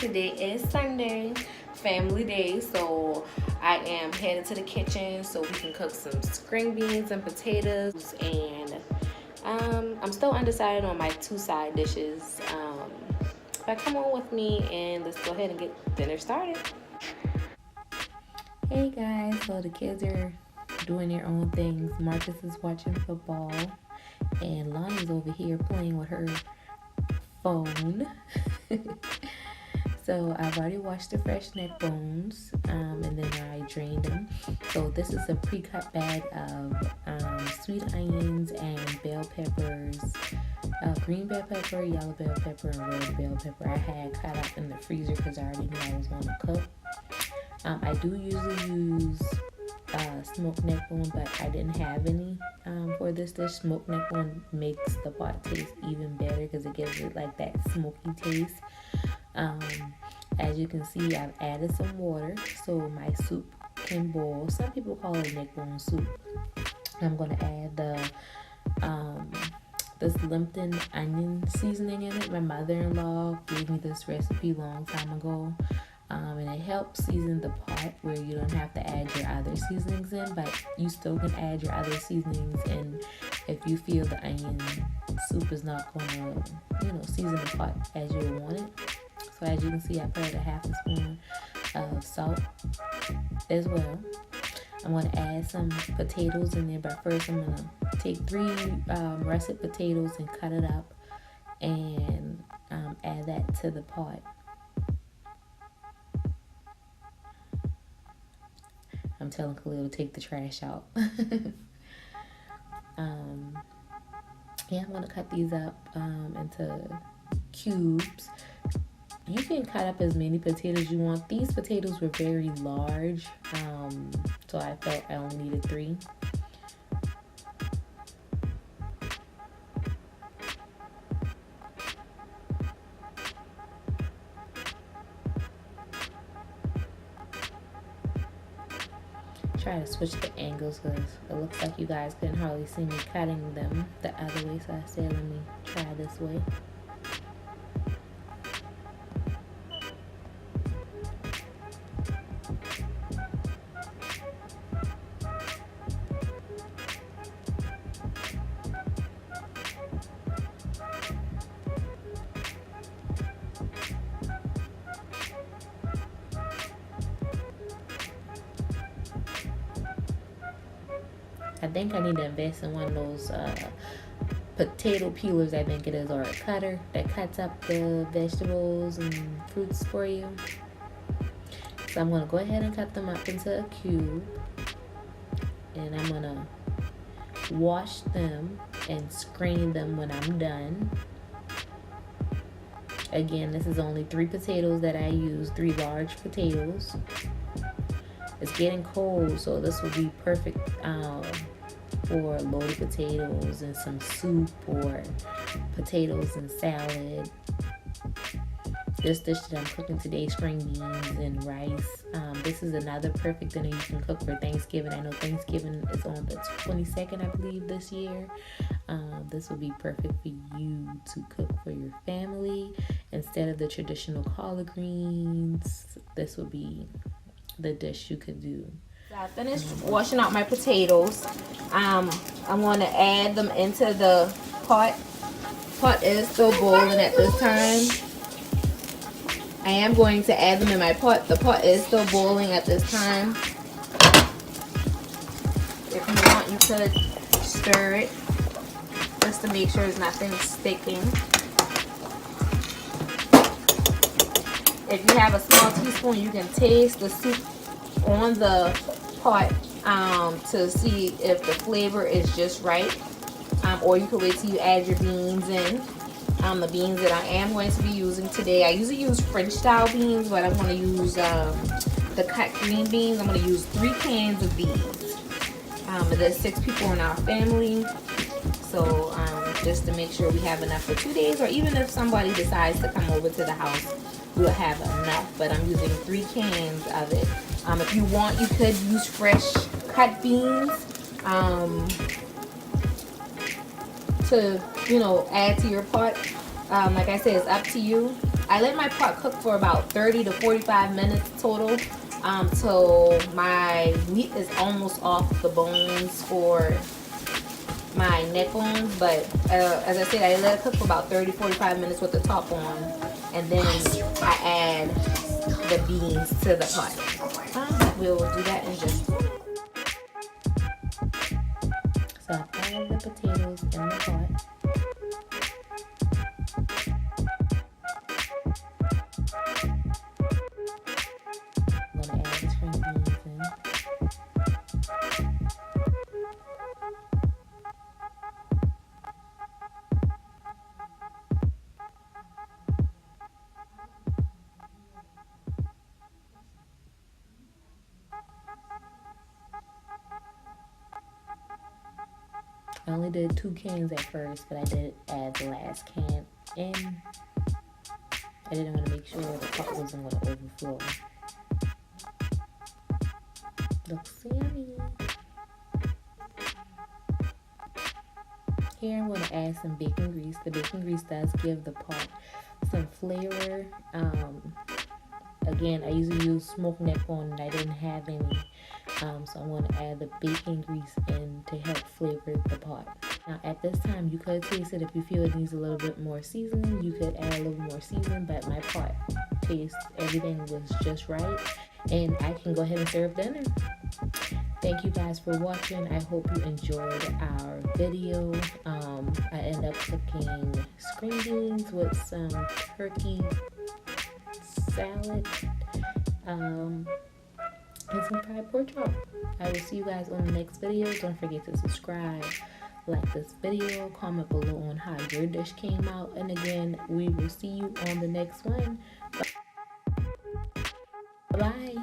Today is Sunday, family day, so I am headed to the kitchen so we can cook some string beans and potatoes, and I'm still undecided on my two side dishes. But come on with me and let's go ahead and get dinner started. Hey guys, so the kids are doing their own things. Marcus is watching football and Lonnie's over here playing with her phone. So I've already washed the fresh neck bones, and then I drained them. So this is a pre-cut bag of sweet onions and bell peppers, green bell pepper, yellow bell pepper, and red bell pepper. I had cut up in the freezer because I already knew I was going to cook. I do usually use smoked neck bone, but I didn't have any for this dish. Smoked neck bone makes the pot taste even better because it gives it like that smoky taste. As you can see, I've added some water so my soup can boil. Some people call it neck bone soup. I'm going to add this Lipton onion seasoning in it. My mother-in-law gave me this recipe a long time ago. And it helps season the pot where you don't have to add your other seasonings in, but you still can add your other seasonings in if you feel the onion soup is not going to, season the pot as you want it. So as you can see, I put a half a spoon of salt as well. I'm going to add some potatoes in there, but first I'm going to take 3 russet potatoes and cut it up and add that to the pot. I'm telling Khalil to take the trash out. Yeah, I'm going to cut these up into cubes. You can cut up as many potatoes you want. These potatoes were very large, so I felt I only needed 3. Try to switch the angles because it looks like you guys couldn't hardly see me cutting them the other way, so I said let me try this way. I think I need to invest in one of those potato peelers, I think it is, or a cutter that cuts up the vegetables and fruits for you. So I'm going to go ahead and cut them up into a cube. And I'm going to wash them and scrain them when I'm done. Again, this is only 3 potatoes that I use, 3 large potatoes. It's getting cold, so this will be perfect for loaded potatoes and some soup or potatoes and salad. This dish that I'm cooking today, string beans and rice. This is another perfect dinner you can cook for Thanksgiving. I know Thanksgiving is on the 22nd, I believe, this year. This would be perfect for you to cook for your family. Instead of the traditional collard greens, this would be the dish you could do. So I finished washing out my potatoes. I'm going to add them into the pot. Pot is still boiling at this time. I am going to add them in my pot. The pot is still boiling at this time. If you want, you could stir it just to make sure there's nothing sticking. If you have a small teaspoon, you can taste the soup on the pot to see if the flavor is just right. Or you can wait till you add your beans in. The beans that I am going to be using today, I usually use French style beans, but I'm going to use the cut green beans. I'm going to use 3 cans of these. There's 6 people in our family. So just to make sure we have enough for 2 days, or even if somebody decides to come over to the house, we'll have enough. But I'm using 3 cans of it. If you want, you could use fresh cut beans to, add to your pot. Like I said, it's up to you. I let my pot cook for about 30 to 45 minutes total, till my meat is almost off the bones for my neck bones. But as I said, I let it cook for about 30-45 minutes with the top on, and then I add the beans to the pot. We'll do that in just a minute. So I add the potatoes in the pot. I'm gonna add the string beans in. I only did 2 cans at first, but I did add the last can in. I didn't want to make sure the pot wasn't going to overflow. Looks yummy. Here I'm going to add some bacon grease. The bacon grease does give the pot some flavor. Again, I usually use smoked neck bone and I didn't have any. So I'm going to add the bacon grease in to help flavor the pot. Now at this time you could taste it. If you feel it needs a little bit more seasoning, you could add a little more seasoning, but my pot taste, everything was just right, and I can go ahead and serve dinner. Thank you guys for watching. I hope you enjoyed our video. I ended up cooking string beans with some turkey salad, and some fried pork chop. I will see you guys on the next video. Don't forget to subscribe, like this video, comment below on how your dish came out, and again, we will see you on the next one. Bye.